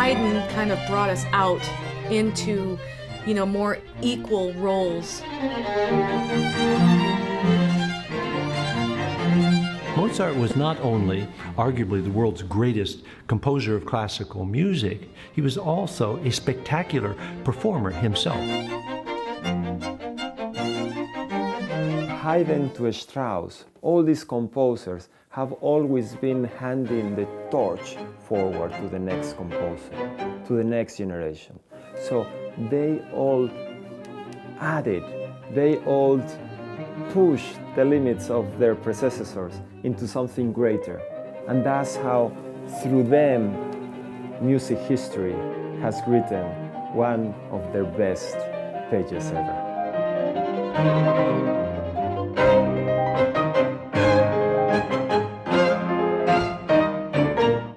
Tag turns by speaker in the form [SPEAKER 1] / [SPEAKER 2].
[SPEAKER 1] Haydn kind of brought us out into, more equal roles.
[SPEAKER 2] Mozart was not only arguably the world's greatest composer of classical music, he was also a spectacular performer himself.
[SPEAKER 3] Haydn to Strauss, all these composers have always been handing the torch forward to the next composer, to the next generation. So they all added, they all pushed the limits of their predecessors into something greater. And that's how, through them, music history has written one of their best pages ever.